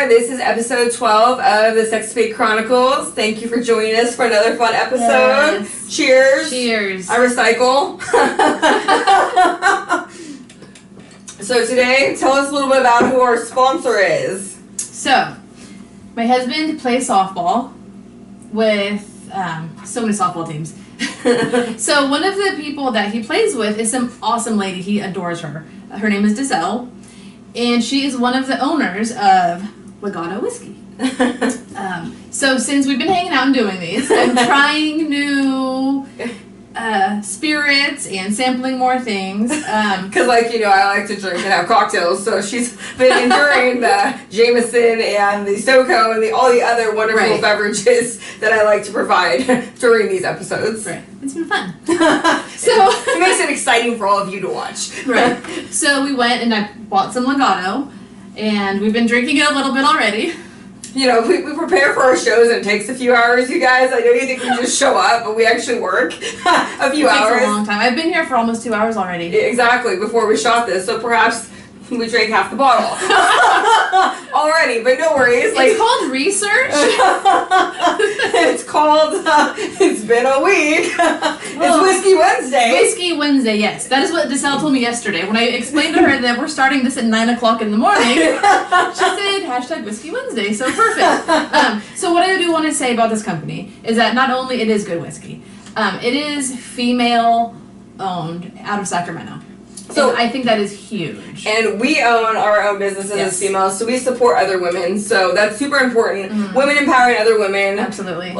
there. This is episode 12 of the Sexcapade Chronicles. Thank you for joining us for another fun episode. Yes. Cheers. Cheers. I recycle. So today, tell us a little bit about who our sponsor is. So, my husband plays softball with so many softball teams. So one of the people that he plays with is some awesome lady. He adores her. Her name is Giselle, and she is one of the owners of Legado Whiskey. So since we've been hanging out and doing these, I'm trying new spirits and sampling more things. Because, I like to drink and have cocktails, so she's been enduring the Jameson and the SoCo and all the other wonderful beverages that I like to provide during these episodes. Right. It's been fun. So it makes it exciting for all of you to watch. Right. So we went and I bought some Legado, and we've been drinking it a little bit already. We prepare for our shows and it takes a few hours, you guys. I know you think we just show up, but we actually work a few hours. It takes a long time. I've been here for almost 2 hours already. Exactly, before we shot this. So perhaps we drank half the bottle already, but no worries. It's called research. It's called, it's been a week. It's Whiskey Wednesday. Whiskey Wednesday, yes. That is what Giselle told me yesterday. When I explained to her that we're starting this at 9 o'clock in the morning, she said, #Whiskey Wednesday. So perfect. So what I do want to say about this company is that not only it is good whiskey, it is female owned out of Sacramento. So and I think that is huge. And we own our own businesses as females, so we support other women. So that's super important. Mm-hmm. Women empowering other women. Absolutely.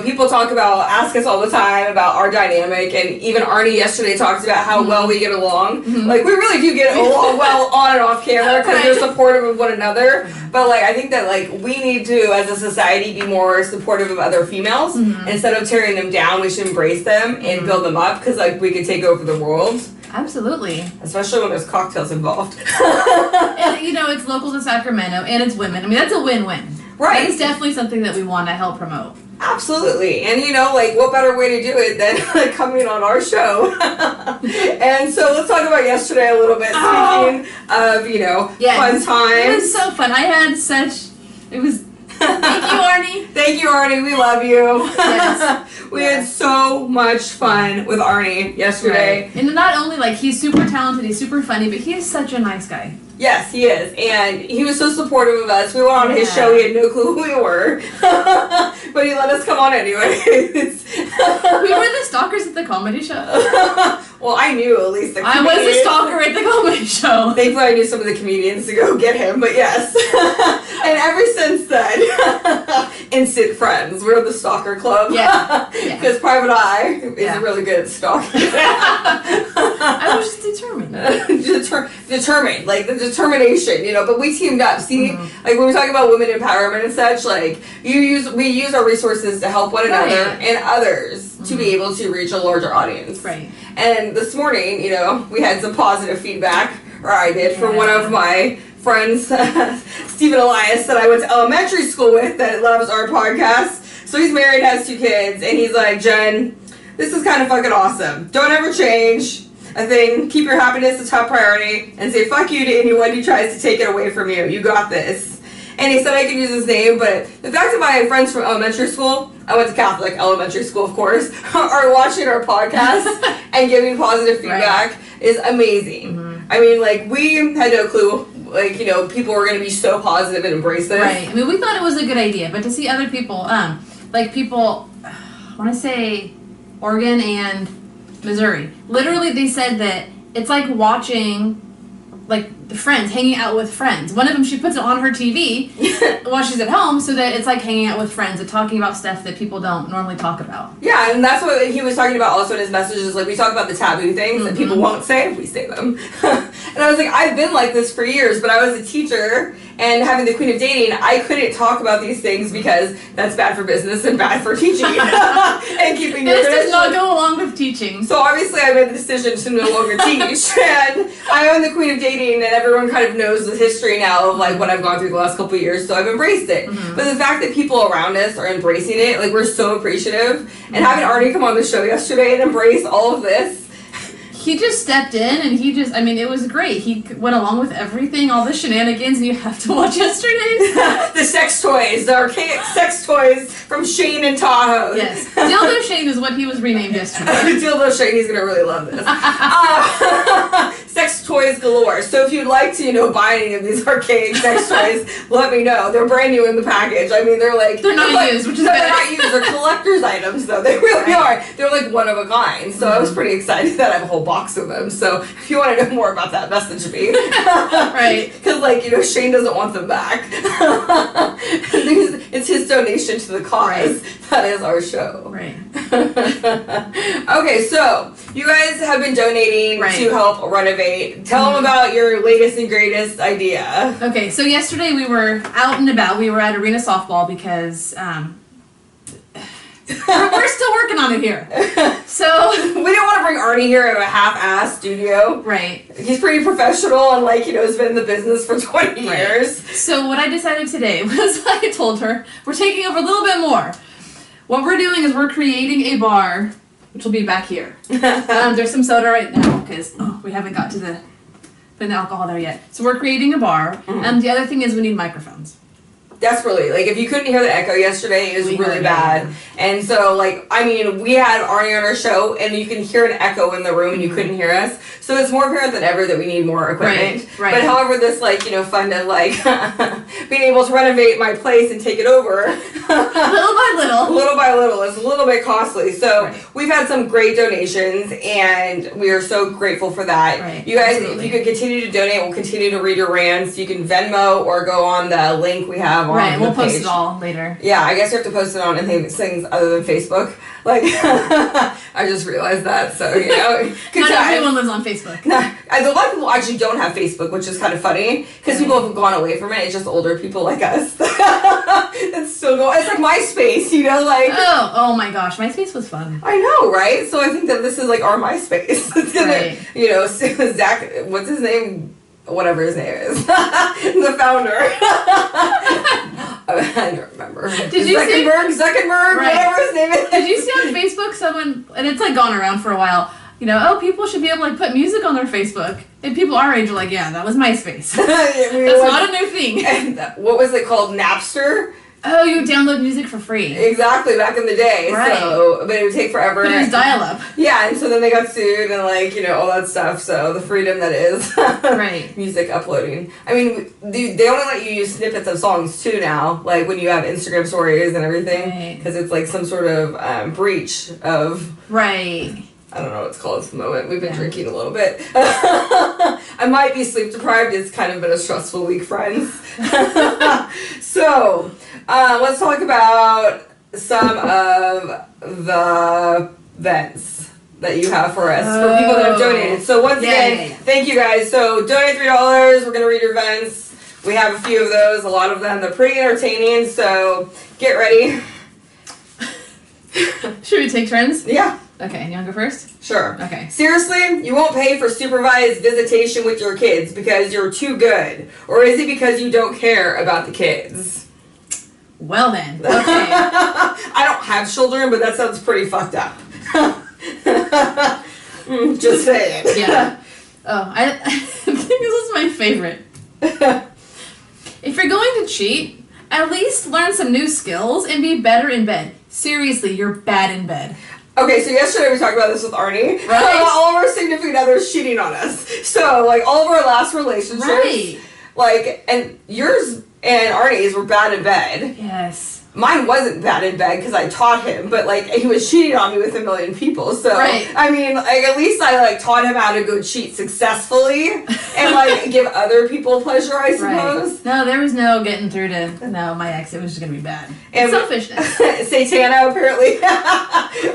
People ask us all the time about our dynamic, and even Arnie yesterday talked about how well we get along. Mm-hmm. We really do get along well on and off camera because we're supportive of one another. But I think that we need to, as a society, be more supportive of other females. Mm-hmm. Instead of tearing them down, we should embrace them and build them up because we could take over the world. Absolutely. Especially when there's cocktails involved. And, it's local to Sacramento, and it's women. I mean, that's a win-win. Right. That is definitely something that we want to help promote. Absolutely. And, what better way to do it than coming on our show? And so let's talk about yesterday a little bit. Speaking of, fun times. It was so fun. Thank you, Arnie. Thank you, Arnie. We love you. Yes. We had so much fun with Arnie yesterday. Right. And not only, he's super talented, he's super funny, but he is such a nice guy. Yes, he is. And he was so supportive of us. We went on his show. He had no clue who we were. But he let us come on anyway. We were the stalkers at the comedy show. Well, I knew at least the comedians. I was a stalker at the comedy show. Thankfully, I knew some of the comedians to go get him, but yes. And ever since then, instant friends. We're the stalker club. Yeah. Because Private Eye is really good at stalking. I was just determined. Determined. The determination, but we teamed up. See, when we talk about women empowerment and such, we use our resources to help one another and others to be able to reach a larger audience. Right. And this morning, we had some positive feedback, or I did, from one of my friends, Stephen Elias, that I went to elementary school with that loves our podcast. So he's married, has 2 kids, and he's like, Jen, this is kind of fucking awesome. Don't ever change a thing. Keep your happiness a top priority and say fuck you to anyone who tries to take it away from you. You got this. And he said I could use his name, but the fact that my friends from elementary school, I went to Catholic elementary school, of course, are watching our podcast and giving positive feedback is amazing. Mm-hmm. I mean, we had no clue, people were going to be so positive and embrace this. Right. I mean, we thought it was a good idea, but to see other people, people, I want to say Oregon and Missouri, literally they said that it's like watching the friends, hanging out with friends. One of them, she puts it on her TV while she's at home so that it's like hanging out with friends and talking about stuff that people don't normally talk about. Yeah, and that's what he was talking about also in his messages. We talk about the taboo things that people won't say, we say them. And I was like, I've been like this for years, but I was a teacher and having the Queen of Dating, I couldn't talk about these things because that's bad for business and bad for teaching and keeping your This does not go along with teaching. So obviously I made the decision to no longer teach. And I own the Queen of Dating, and everyone kind of knows the history now of what I've gone through the last couple of years, so I've embraced it. Mm-hmm. But the fact that people around us are embracing it, we're so appreciative. And having Arnie come on the show yesterday and embrace all of this, he just stepped in and it was great. He went along with everything, all the shenanigans, and you have to watch yesterday's. The sex toys, the archaic sex toys from Shane and Tahoe. Yes. Dildo Shane is what he was renamed yesterday. Dildo Shane, he's gonna really love this. Sex toys galore. So if you'd like to, buy any of these archaic sex toys, let me know. They're brand new in the package. I mean, they're not used, which is they're not used. They're collector's items, though. They really are. They're like one of a kind. So I was pretty excited that I have a whole box of them. So if you want to know more about that, message me. Right. Because Shane doesn't want them back. It's his donation to the cause. Right. That is our show. Right. Okay, so you guys have been donating to help renovate. Tell them about your latest and greatest idea. Okay, so yesterday we were out and about. We were at arena softball because we're still working on it here. So we didn't want to bring Arnie here in a half-assed studio. Right. He's pretty professional and has been in the business for 20 years. So what I decided today was I told her we're taking over a little bit more. What we're doing is we're creating a bar, which will be back here. There's some soda right now because we haven't got to putting the alcohol there yet. So we're creating a bar, and the other thing is we need microphones. Desperately. If you couldn't hear the echo yesterday, it was really bad. And so, we had Arnie on our show, and you can hear an echo in the room, and you couldn't hear us. So it's more apparent than ever that we need more equipment. Right. But however, this, fun to, being able to renovate my place and take it over. Little by little. It's a little bit costly. So we've had some great donations, and we are so grateful for that. Right. You guys, if you could continue to donate, we'll continue to read your rants. You can Venmo or go on the link we have on Right, we'll the page. post it all later. Yeah, I guess you have to post it on things other than Facebook. I just realized that, so, Not everyone lives on Facebook. No, a lot of people actually don't have Facebook, which is kind of funny, because people have gone away from it. It's just older people like us that still go. It's like MySpace, Oh my gosh, MySpace was fun. I know, right? So I think that this is our MySpace. It's gonna, Zach, what's his name? Whatever his name is. The founder. I don't remember. Did you Zuckerberg, whatever his name is. Did you see on Facebook someone, and it's gone around for a while, people should be able to put music on their Facebook. And people our age are like, yeah, that was MySpace. That's not a new thing. And what was it called? Napster? Oh, you would download music for free. Exactly, back in the day. Right. So, but it would take forever. But it was dial-up. Yeah, and so then they got sued and all that stuff. So the freedom that is music uploading. I mean, they only let you use snippets of songs too now, when you have Instagram stories and everything, because it's some sort of breach of. Right. I don't know what it's called at the moment. We've been drinking a little bit. I might be sleep deprived. It's kind of been a stressful week, friends. So, let's talk about some of the events that you have for us, for people that have donated. So once again, thank you guys. So donate $3. We're going to read your events. We have a few of those, a lot of them. They're pretty entertaining, so get ready. Should we take turns? Yeah. Okay, you want to go first? Sure. Okay. Seriously, you won't pay for supervised visitation with your kids because you're too good? Or is it because you don't care about the kids? Well then, okay. I don't have children, but that sounds pretty fucked up. Just saying. Yeah. Oh, I think this is my favorite. If you're going to cheat, at least learn some new skills and be better in bed. Seriously, you're bad in bed. Okay, so yesterday we talked about this with Arnie. Right. All of our significant others cheating on us. So, all of our last relationships. Right. And yours and Arnie's were bad in bed. Yes. Mine wasn't bad in bed because I taught him, but he was cheating on me with a million people. So I mean, at least I taught him how to go cheat successfully and give other people pleasure, I suppose. Right. No, there was no getting through to my ex. It was just gonna be bad. And selfishness. Satana, apparently.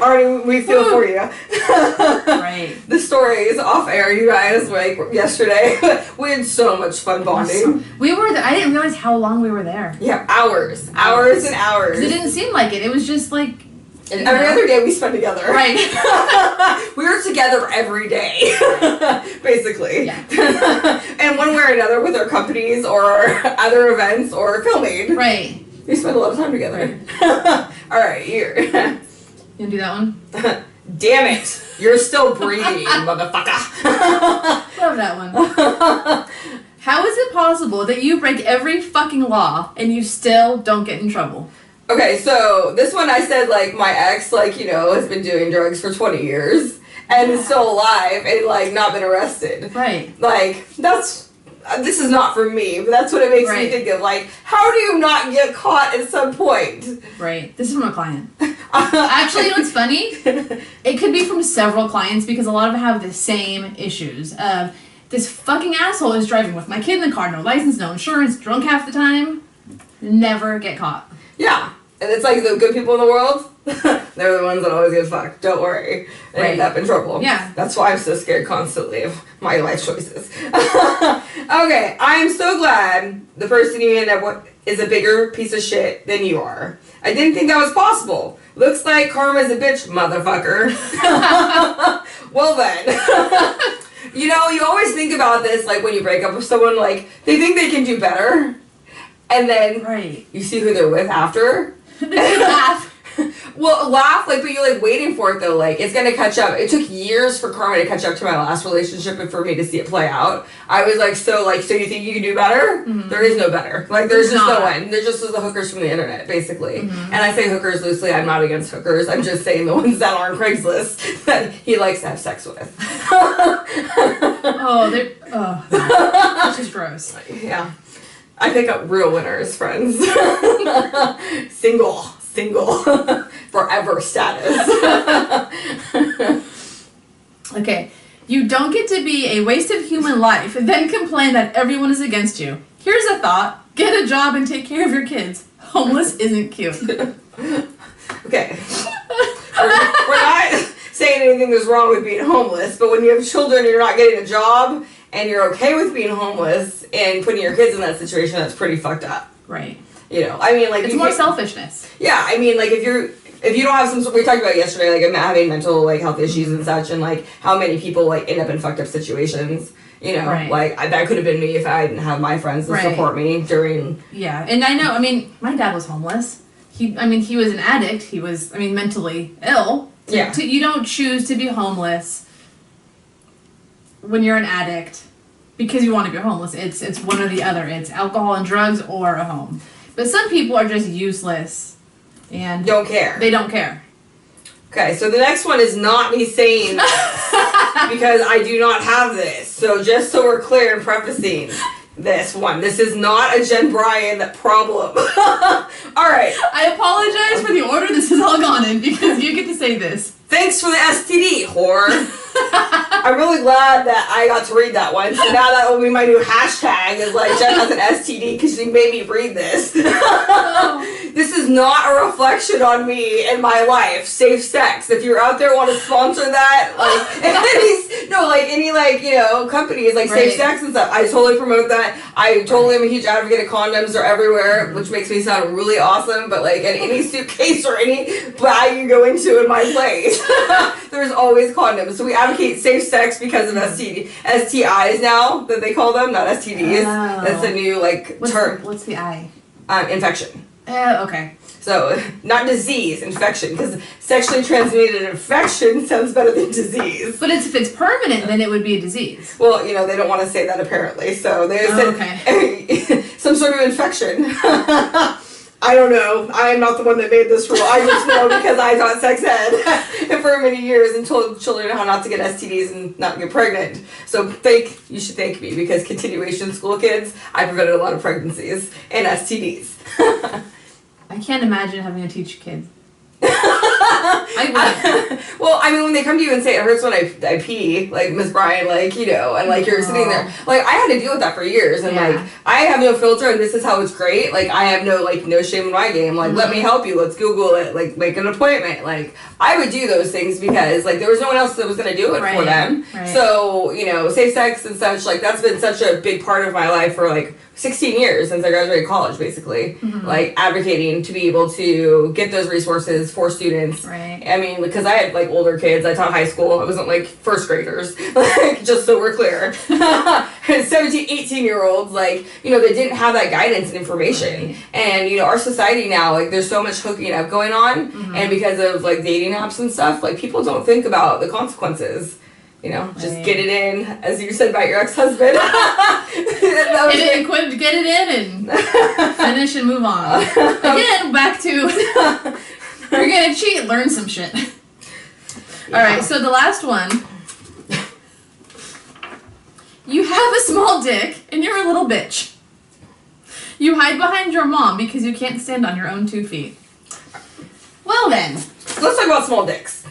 Arnie, we feel for you. Right. The stories off air, you guys, yesterday. We had so much fun bonding. We were. I didn't realize how long we were there. Yeah, hours and hours. It didn't seem like it. It was just every other day we spent together. Right. We were together every day, basically. Yeah. And one way or another with our companies or other events or filming. Right. We spent a lot of time together. Right. All right, here. You want to do that one? Damn it. You're still breathing, motherfucker. Love that one. How is it possible that you break every fucking law and you still don't get in trouble? Okay, so this one I said, like, my ex, like, you know, has been doing drugs for 20 years and is still alive and, like, not been arrested. Right. Like, this is not for me, but that's what it makes me think of. Like, how do you not get caught at some point? Right. This is from a client. Actually, you know what's funny? It could be from several clients because a lot of them have the same issues of this fucking asshole is driving with my kid in the car, no license, no insurance, drunk half the time, never get caught. Yeah. And it's like the good people in the world, they're the ones that always get fucked. Don't worry. They end up in trouble. Yeah. That's why I'm so scared constantly of my life choices. Okay, I'm so glad the person you end up with is a bigger piece of shit than you are. I didn't think that was possible. Looks like karma's a bitch, motherfucker. Well then. You know, you always think about this, like, when you break up with someone, like, they think they can do better. And then you see who they're with after. Laugh. Well, laugh, like, but you're, like, waiting for it, though. Like, it's gonna catch up. It took years for karma to catch up to my last relationship and for me to see it play out. I was like, so you think you can do better? Mm-hmm. There is no better. Like, there's just no one. They're just the hookers from the internet, basically. Mm-hmm. And I say hookers loosely. I'm not against hookers. I'm just saying the ones that are on Craigslist that he likes to have sex with. That's just gross. Yeah. I pick up real winners, friends. Single. Forever status. Okay. You don't get to be a waste of human life and then complain that everyone is against you. Here's a thought. Get a job and take care of your kids. Homeless isn't cute. Okay. We're not saying anything is wrong with being homeless, but when you have children and you're not getting a job and you're okay with being homeless and putting your kids in that situation, that's pretty fucked up. Right. You know, I mean, like... It's more selfishness. Yeah, I mean, like, if you don't have some... We talked about yesterday, like, having mental, like, health issues and such, and, like, how many people, like, end up in fucked up situations. You know, like, that could have been me if I didn't have my friends to support me during... Yeah, and I know, I mean, my dad was homeless. He was an addict. He was, mentally ill. You don't choose to be homeless when you're an addict because you want to be homeless. It's one or the other. It's alcohol and drugs or a home. But some people are just useless and... Don't care. They don't care. Okay, so the next one is not me saying because I do not have this. So just so we're clear in prefacing this one, this is not a Jen Bryan problem. All right. I apologize for the order this has all gone in because you get to say this. Thanks for the STD, whore. I'm really glad that I got to read that one. So now that will be my new hashtag is like, Jen has an STD because she made me read this. This is not a reflection on me and my life. Safe sex. If you're out there want to sponsor that, like, any companies like Safe Sex and stuff, I totally promote that. I totally am a huge advocate of condoms. They're everywhere, which makes me sound really awesome. But like in any suitcase or any bag you go into in my place, there's always condoms. So we advocate safe sex because of STIs now that they call them, not STDs. Oh. That's a new term. What's the I? Infection. Okay. So, not disease, infection, because sexually transmitted infection sounds better than disease. But if it's permanent, then it would be a disease. Well, they don't want to say that apparently, so they said some sort of infection. I don't know. I am not the one that made this rule. I just know because I taught sex ed for many years and told children how not to get STDs and not get pregnant. So you should thank me because continuation school kids, I prevented a lot of pregnancies and STDs. I can't imagine having to teach kids. Well, when they come to you and say it hurts when I pee, like Miss Bryan, and you're sitting there, I had to deal with that for years, and I have no filter, and this is how it's great. I have no shame in my game. Let me help you. Let's Google it. Make an appointment. I would do those things because there was no one else that was gonna do it for them. Right. So safe sex and such that's been such a big part of my life for 16 years since I graduated college, basically. Mm-hmm. Advocating to be able to get those resources for students. Right. Because I had older kids. I taught high school. I wasn't first graders. Just so we're clear. 17, 18-year-olds, they didn't have that guidance and information. Right. And, our society now, there's so much hooking up going on. Mm-hmm. And because of, dating apps and stuff, people don't think about the consequences. Just get it in, as you said about your ex-husband. Get it in and finish and move on. Again, back to if you're gonna cheat, learn some shit. Yeah. All right, so the last one. You have a small dick and you're a little bitch. You hide behind your mom because you can't stand on your own 2 feet. Well then. Let's talk about small dicks.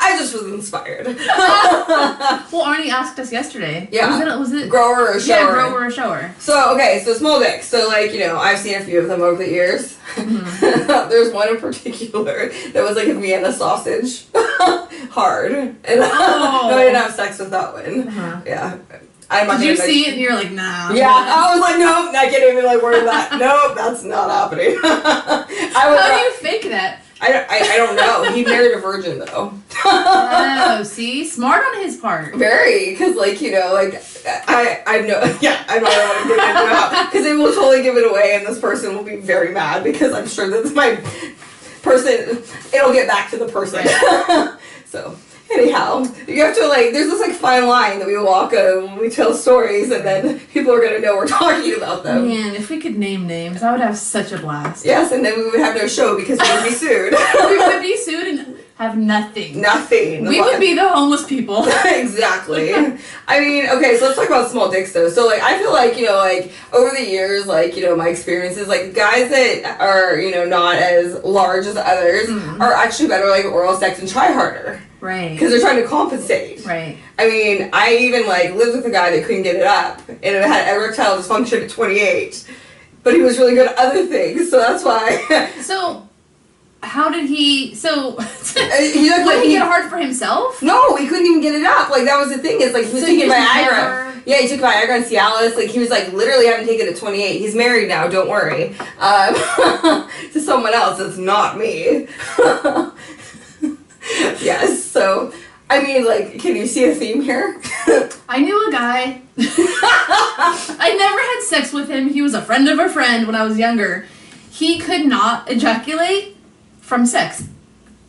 I just was inspired. Well, Arnie asked us yesterday. Yeah. Was it grower or shower? Yeah, grower or shower. So, okay, so small dicks. So, I've seen a few of them over the years. Mm-hmm. There's one in particular that was like a Vienna sausage. Hard. And no, I didn't have sex with that one. Uh-huh. Yeah. Did you see it and you're like, nah. Yeah, I was like, nope, I can't even word that. Nope, that's not happening. How do you fake that? I don't know. He married a virgin though. Oh, see, smart on his part. Very, because I'm not gonna give it out because they will totally give it away, and this person will be very mad because I'm sure that's my person. It'll get back to the person. Right. So. Anyhow, you have to there's this fine line that we walk when we tell stories, and then people are gonna know we're talking about them. Man, if we could name names, I would have such a blast. Yes, and then we would have no show because we would be sued. We would be sued and have nothing. Nothing. We would be the homeless people. Exactly. I mean, okay, so let's talk about small dicks though. So I feel over the years, my experiences, guys that are, not as large as others are actually better oral sex and try harder. Right. Because they're trying to compensate. Right. I mean, I even lived with a guy that couldn't get it up and it had erectile dysfunction at 28. But he was really good at other things, so that's why. So, how did he... So, did he get hard for himself? No, he couldn't even get it up. That was the thing. Is he was taking Viagra. Yeah, he took Viagra and Cialis. He was literally having taken it at 28. He's married now, don't worry. To someone else, it's not me. Yes, so, I mean, can you see a theme here? I knew a guy. I never had sex with him. He was a friend of a friend when I was younger. He could not ejaculate from sex.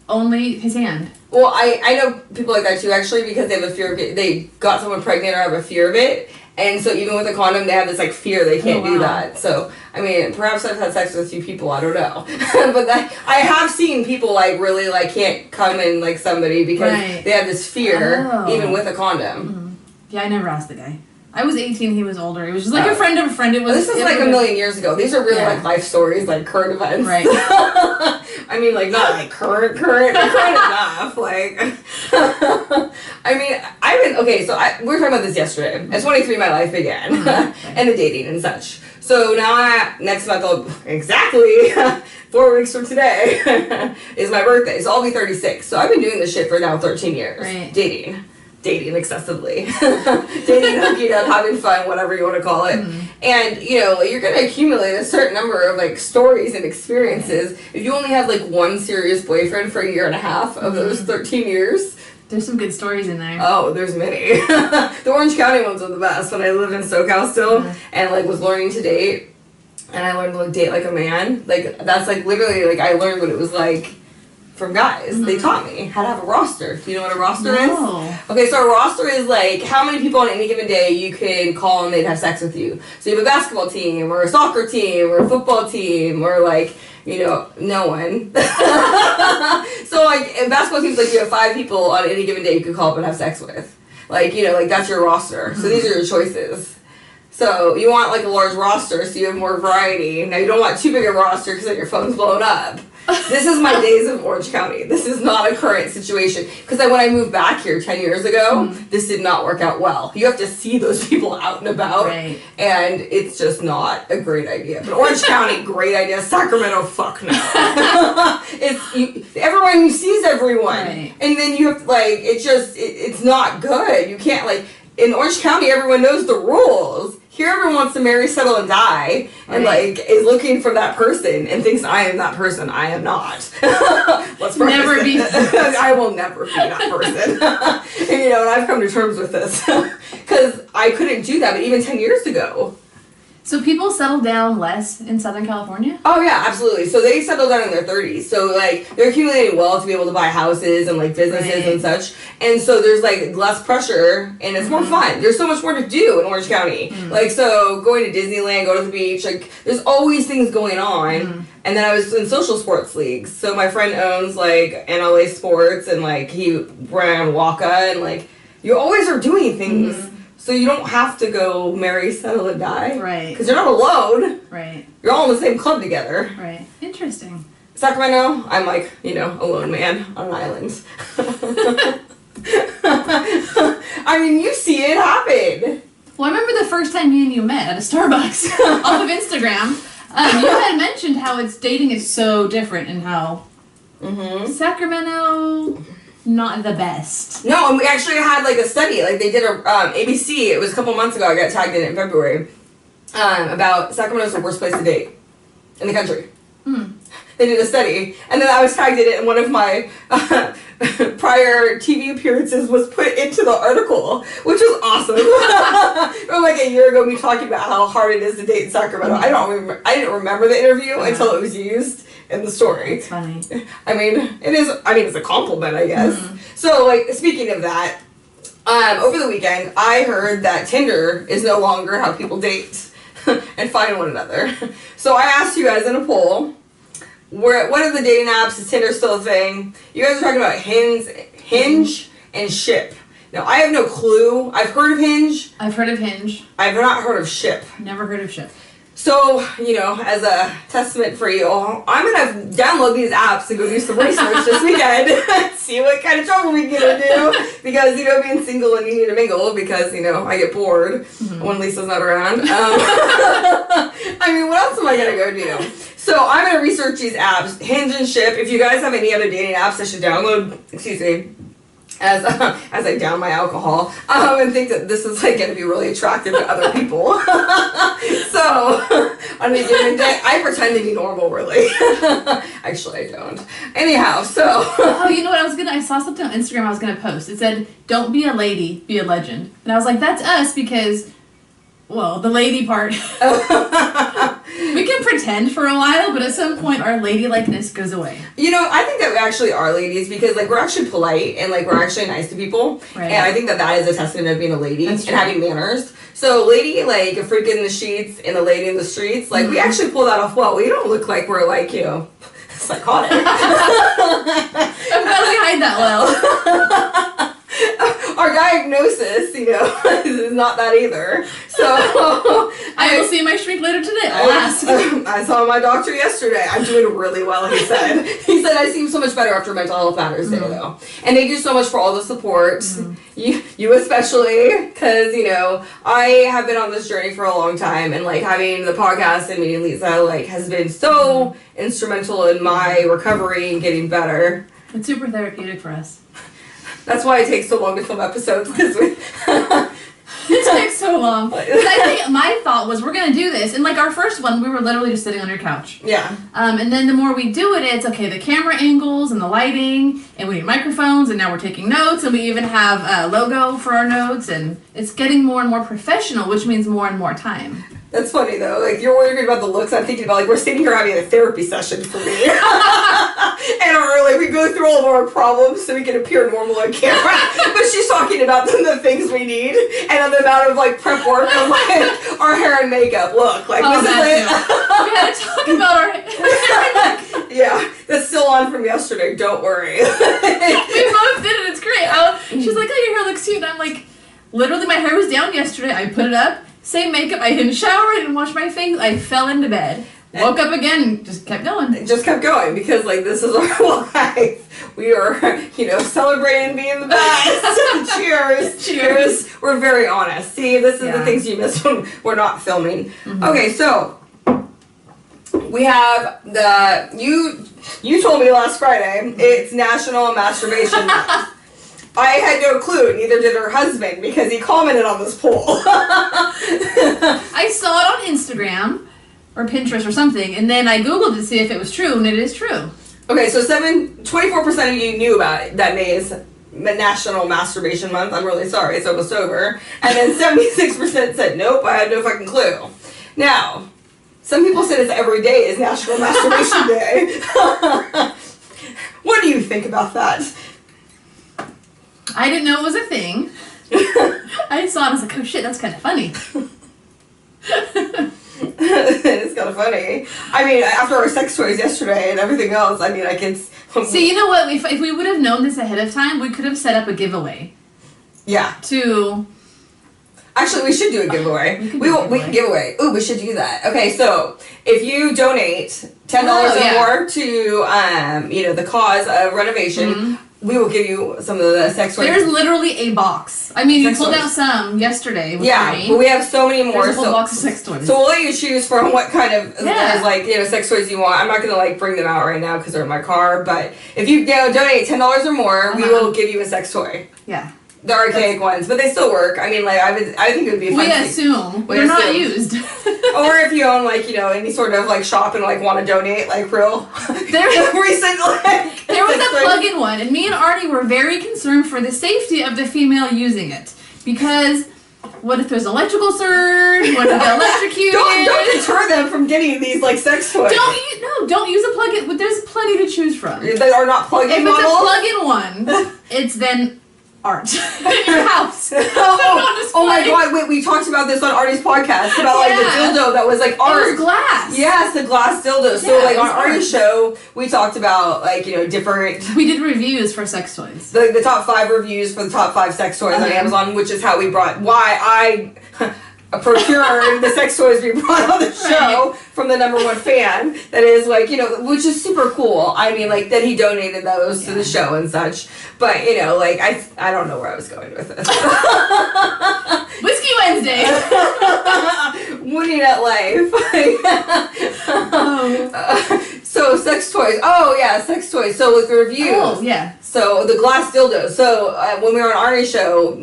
Only his hand. Well, I know people like that too, actually, because they have a fear of it. They got someone pregnant or have a fear of it. And so even with a condom, they have this fear they can't do that. So, I mean, perhaps I've had sex with a few people, I don't know. But I have seen people really can't come in somebody because they have this fear even with a condom. Mm-hmm. Yeah, I never asked the guy. I was 18, he was older. It was just a friend of a friend. This is a million years ago. These are really life stories, current events. Right. I mean, not current, but current enough. I mean, we were talking about this yesterday. At 23, my life began. And the dating and such. So now, next month, exactly 4 weeks from today, is my birthday. So I'll be 36. So I've been doing this shit for now 13 years. Right. Dating excessively. Dating, hooking up, having fun, whatever you want to call it. Mm-hmm. And, you're going to accumulate a certain number of, stories and experiences. If you only have, one serious boyfriend for a year and a half of those 13 years... There's some good stories in there. Oh, there's many. The Orange County ones are the best. When I lived in SoCal still, and, was learning to date, and I learned to date like a man. That's, literally, I learned what it was like from guys. Mm-hmm. They taught me how to have a roster. Do you know what a roster is? Okay, so a roster is how many people on any given day you can call and they'd have sex with you. So you have a basketball team or a soccer team or a football team or no one. So in basketball teams you have 5 people on any given day you could call up and have sex with. That's your roster. So these are your choices. So you want a large roster so you have more variety. Now you don't want too big a roster because then your phone's blown up. This is my days of Orange County. This is not a current situation. Because when I moved back here 10 years ago, this did not work out well. You have to see those people out and about. Right. And it's just not a great idea. But Orange County, great idea. Sacramento, fuck no. Everyone sees everyone. Right. And then you have it's not good. You can't in Orange County, everyone knows the rules. Here, everyone wants to marry, settle, and die, and is looking for that person and thinks I am that person. I am not. Let's never be. I will never be that person. And I've come to terms with this because I couldn't do that. But even 10 years ago. So people settle down less in Southern California? Oh yeah, absolutely. So they settle down in their 30s. So like they're accumulating wealth to be able to buy houses and like businesses and such. And so there's like less pressure and it's more fun. There's so much more to do in Orange County. Like so going to Disneyland, go to the beach, like there's always things going on. And then I was in social sports leagues. So my friend owns like NLA Sports and like he ran Waka and like you always are doing things. So you don't have to go marry, settle, and die. Right. Because you're not alone. Right. You're all in the same club together. Right. Interesting. Sacramento, I'm like, a lone man on an island. I mean, you see it happen. Well, I remember the first time me and you met at a Starbucks off of Instagram. You had mentioned how dating is so different and how Sacramento... not the best. No, and we actually had like a study, like they did a ABC, it was a couple months ago, I got tagged in it in February, about Sacramento's the worst place to date in the country. They did a study, and then I was tagged in it, and one of my prior TV appearances was put into the article, which was awesome. Or like a year ago, me talking about how hard it is to date in Sacramento. I didn't remember the interview until it was used in the story. It's funny. I mean, it's a compliment, I guess. So, like, speaking of that, over the weekend, I heard that Tinder is no longer how people date and find one another. So I asked you guys in a poll, what are the dating apps? Is Tinder still a thing? You guys are talking about Hinge and Ship. Now, I have no clue. I've heard of Hinge. I've heard of Hinge. I've not heard of Ship. Never heard of Ship. So, as a testament for you, I'm going to download these apps and go do some research this weekend. See what kind of trouble we can get into. Because, being single and needing to mingle because, I get bored when Lisa's not around. I mean, what else am I going to go do? So, I'm going to research these apps, Hinge and Ship. If you guys have any other dating apps I should download, as I down my alcohol, and think that this is like going to be really attractive to other people. So on a given day, I pretend to be normal, really. Actually, I don't. Anyhow, so. Oh, you know what? I saw something on Instagram I was going to post. It said, "Don't be a lady, be a legend." And I was like, that's us because, well, the lady part. We can pretend for a while, but at some point our ladylikeness goes away. I think that we actually are ladies because, like, we're actually polite and, like, we're actually nice to people. Right. And I think that is a testament of being a lady and true. having manners. So, lady, like, a freak in the sheets and a lady in the streets, like, we actually pull that off well. We don't look like we're, like, psychotic. I'm glad we hide that well. Our diagnosis, is not that either. So I will see my shrink later today. I'll ask. I saw my doctor yesterday. I'm doing really well, he said. He said I seem so much better after Mental Health Matters Day, though. And thank you so much for all the support. You especially, because, I have been on this journey for a long time, and, like, having the podcast and meeting Lisa, like, has been so instrumental in my recovery and getting better. It's super therapeutic for us. That's why it takes so long to film episodes, because It takes so long. Because I think my thought was we're going to do this. And like our first one, we were literally just sitting on your couch. Yeah. And then the more we do it, it's okay, the camera angles and the lighting, and we need microphones, and now we're taking notes, and we even have a logo for our notes, and it's getting more and more professional, which means more and more time. That's funny though. Like you're worried about the looks. I'm thinking about like we're sitting here having a therapy session for me, and we go through all of our problems so we can appear normal on camera. But she's talking about the things we need and the amount of like prep work of like our hair and makeup. Look, like this is it. We had to talk about our hair and makeup. Yeah, that's still on from yesterday. Don't worry. We both did it. It's great. She's like, "Oh, your hair looks cute." And I'm like, literally, my hair was down yesterday. I put it up. Same makeup. I didn't shower. I didn't wash my face. I fell into bed. Woke up again. Just kept going. Just kept going because like this is our life. We are, celebrating being the best. Cheers. Cheers. We're very honest. See, this is the things you miss when we're not filming. Okay, so we have you told me last Friday it's National Masturbation Month. I had no clue, neither did her husband, because he commented on this poll. I saw it on Instagram, or Pinterest, or something, and then I Googled to see if it was true, and it is true. Okay, so 24% of you knew about it, that May is National Masturbation Month. I'm really sorry, it's almost over. And then 76% said, nope, I had no fucking clue. Now, some people say this every day is National Masturbation Day. What do you think about that? I didn't know it was a thing. I saw it and I was like, oh shit, that's kind of funny. It's kind of funny. I mean, after our sex toys yesterday and everything else, I mean, I can... See, you know what? If we would have known this ahead of time, we could have set up a giveaway. Yeah. To... Actually, we should do a giveaway. We can give away. Ooh, we should do that. Okay, so if you donate $10 or more to, the cause of renovation, we will give you some of the sex toys. There's literally a box. I mean, you pulled out some yesterday. With but we have so many more. There's a whole box of sex toys. So we'll let you choose from what kind of sex toys you want. I'm not gonna bring them out right now because they're in my car. But if you donate $10 or more, we will give you a sex toy. Yeah. The archaic ones, but they still work. I mean, I think it would be fun. We assume they're not used. Or if you own any sort of shop and want to donate real recent There was a plug-in one, and me and Arnie were very concerned for the safety of the female using it because what if there's electrical surge? What if they're electrocuted? Don't deter them from getting these sex toys. Don't use a plug-in. But there's plenty to choose from. They are not plug-in models. If it's a plug-in one, it's then art in your house. Oh my god, wait, we talked about this on Arnie's podcast about the dildo that was art. It was glass. Yes, the glass dildo. So on Arnie's show, we talked about different... We did reviews for sex toys. The top 5 reviews for the top 5 sex toys on Amazon, which is why I procured the sex toys we brought on the show from the #1 fan. That is which is super cool. I mean that he donated those to the show and such. But I don't know where I was going with this. Whiskey Wednesday. Winning at life. So sex toys. Oh yeah, sex toys. So with the reviews. Oh yeah. So the glass dildo. So when we were on Arnie's show,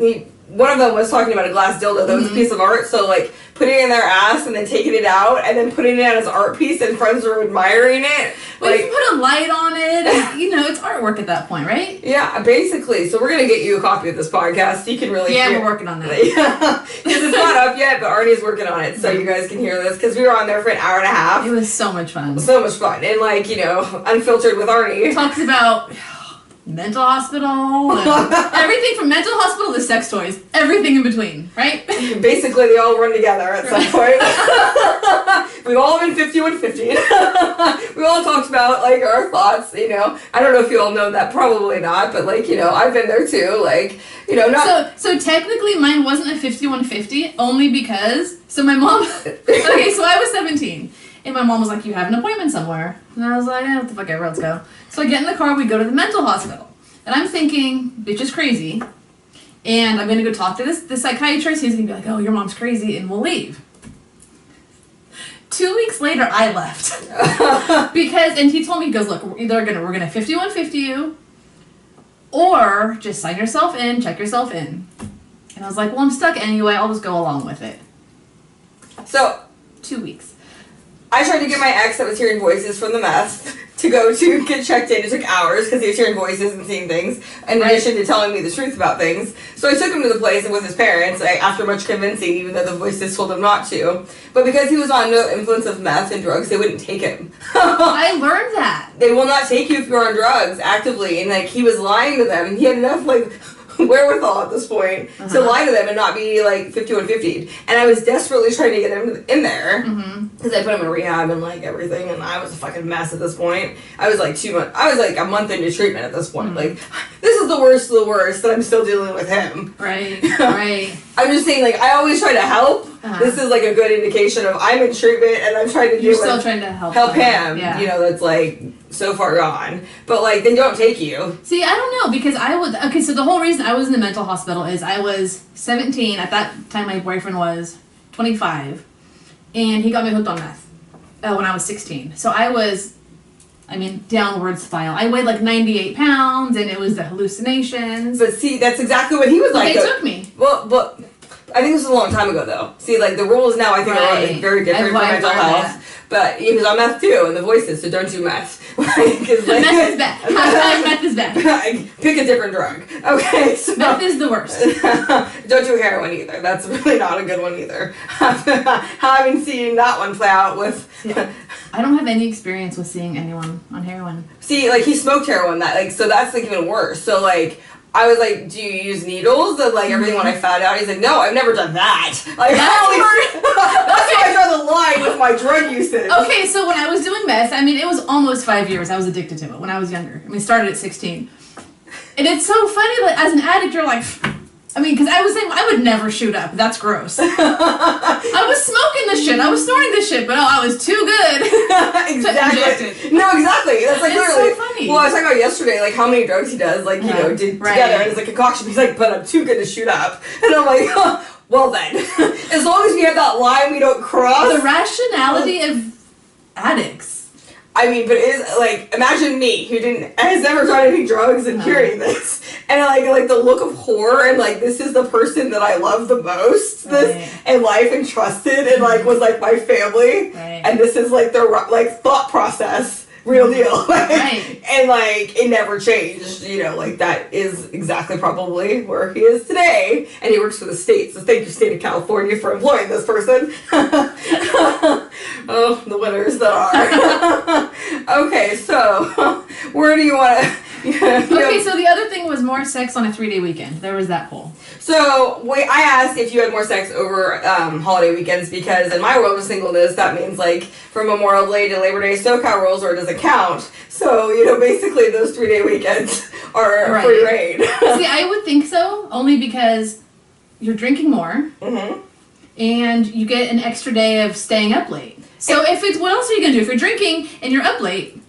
one of them was talking about a glass dildo that was a piece of art. So putting it in their ass and then taking it out and then putting it as an art piece and friends were admiring it. Well, you can put a light on it. And, it's artwork at that point, right? Yeah, basically. So we're going to get you a copy of this podcast so you can really hear. We're working on that. Yeah, because it's not up yet, but Arnie's working on it so you guys can hear this because we were on there for an hour and a half. It was so much fun. So much fun. And unfiltered with Arnie. Talks about... mental hospital, everything from mental hospital to sex toys, everything in between, right? Basically, they all run together at some point. We've all been 5150. We all talked about our thoughts. I don't know if you all know that, probably not, but I've been there too. Not. So technically, mine wasn't a 5150 only because my mom. Okay, so I was 17. And my mom was like, you have an appointment somewhere. And I was like, what the fuck ever, let's go. So I get in the car, we go to the mental hospital. And I'm thinking, bitch is crazy. And I'm going to go talk to the psychiatrist. He's going to be like, oh, your mom's crazy, and we'll leave. 2 weeks later, I left. And he told me, he goes, look, we're going to 5150 you, or just sign yourself in, check yourself in. And I was like, well, I'm stuck anyway, I'll just go along with it. So, 2 weeks. I tried to get my ex that was hearing voices from the meth to go to get checked in. It took hours because he was hearing voices and seeing things, in addition to telling me the truth about things. So I took him to the place with his parents after much convincing, even though the voices told him not to. But because he was on the influence of meth and drugs, they wouldn't take him. I learned that. They will not take you if you're on drugs actively. And he was lying to them. He had enough wherewithal at this point to lie to them and not be 5150'd. And I was desperately trying to get him in there because I put him in rehab and everything, and I was a fucking mess at this point. I was 2 months. I was a month into treatment at this point. This is the worst of the worst that I'm still dealing with him. Right. I'm just saying, I always try to help. This is a good indication of I'm in treatment and I'm trying to still trying to help him. Yeah. That's so far gone. But they don't take you. See, I don't know because so the whole reason I was in the mental hospital is I was 17 at that time. My boyfriend was 25, and he got me hooked on meth when I was 16. So I was, downward spiral. I weighed 98 pounds, and it was the hallucinations. But see, that's exactly what he was like. They took me. Well, I think this was a long time ago, though. See, the rules now I think are very different for mental health. But he was on meth too, and the voices, so don't do meth. Meth is bad. Hashtag meth is bad. Pick a different drug. Okay, so. Meth is the worst. Don't do heroin either. That's really not a good one either. Having seen that one play out with. Yeah. I don't have any experience with seeing anyone on heroin. See, like, he smoked heroin, so that's, like, even worse. So, like, I was like, do you use needles? And, like, everything when I found out, he's like, no, I've never done that. Like, that's why I draw the line with my drug usage. Okay, so when I was doing meth, I mean, it was almost 5 years. I was addicted to it when I was younger. I mean, started at 16. And it's so funny, like, as an addict, you're like... I mean, because I was saying, I would never shoot up. That's gross. I was smoking this shit. I was snorting this shit, but I was too good. Exactly. No, exactly. That's like literally. So funny. Well, I was talking about yesterday, like how many drugs he does, like, did together, and it's like a concoction. He's like, but I'm too good to shoot up. And I'm like, oh, well then. As long as we have that line we don't cross. The rationality of addicts. I mean, but it is, like, imagine me, who has never tried any drugs and hearing this. And, like the look of horror and, like, this is the person that I love the most in life and trusted and, like, was, like, my family. Right. And this is, like, the, like, thought process. Real deal. Right. And, like, it never changed. You know, like, that is exactly probably where he is today. And he works for the state. So thank you, state of California, for employing this person. Oh, the winners that are. Okay, so where do you want to... Okay, so the other thing was more sex on a 3-day weekend. There was that poll. So, I asked if you had more sex over holiday weekends because in my world of singleness, that means like from Memorial Day to Labor Day SoCal rules, or it doesn't count. So, basically those 3-day weekends are free reign. See, I would think so, only because you're drinking more, and you get an extra day of staying up late. So, what else are you going to do? If you're drinking and you're up late...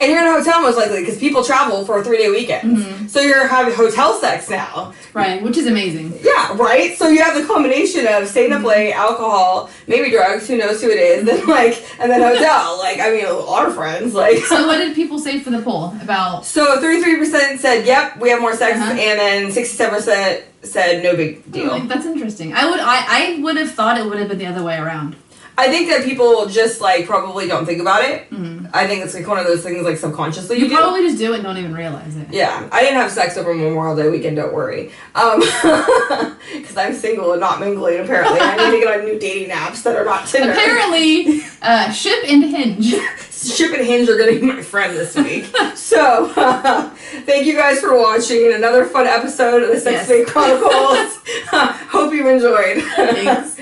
And you're in a hotel most likely because people travel for a 3-day weekend. So you're having hotel sex now. Right, which is amazing. Yeah, right? So you have the combination of staying up late, alcohol, maybe drugs, who knows who it is, and then hotel. Like, I mean, our friends, like... So what did people say for the poll about... So 33% said, yep, we have more sex, and then 67% said no big deal. Oh, that's interesting. I would have thought it would have been the other way around. I think that people just, like, probably don't think about it. I think it's, like, one of those things, like, subconsciously you do. Probably just do it and don't even realize it. Yeah. I didn't have sex over Memorial Day weekend, don't worry. Because I'm single and not mingling, apparently. I need to get on new dating apps that are not Tinder. Apparently, Ship and Hinge. Ship and Hinge are going to be my friend this week. So, thank you guys for watching another fun episode of the Sexcapade Chronicles. Hope you enjoyed. Thanks.